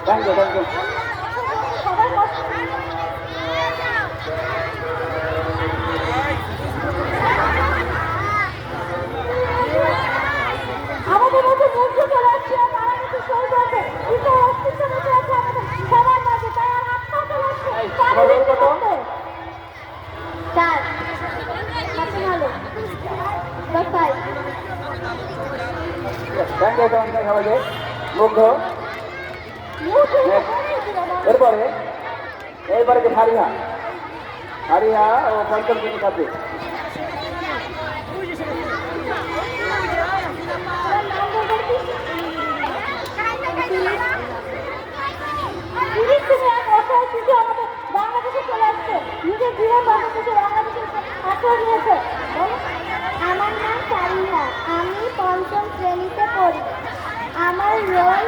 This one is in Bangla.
Thank you, thank you. আমাদের মধ্যে মুগ্ধ চলে আসছে তারা কিন্তু সই করবে কিন্তু অস্তিত্ব মধ্যে আছে আমাদের সবার মাঝে তাই আর আত্মা চলে আসছে চার ভালো দশাই থ্যাংক ইউ সবাইকে মুগ্ধ এরপরে যে হারিহা ও পঞ্চম শ্রেণী ছাত্রী বাংলাদেশে চলে আসছে নিজের জীবন বাংলাদেশে বাংলাদেশের আশ্রয় নিয়েছে। আমার নাম সারিহা, আমি পঞ্চম শ্রেণীতে পড়ি। আমার রোল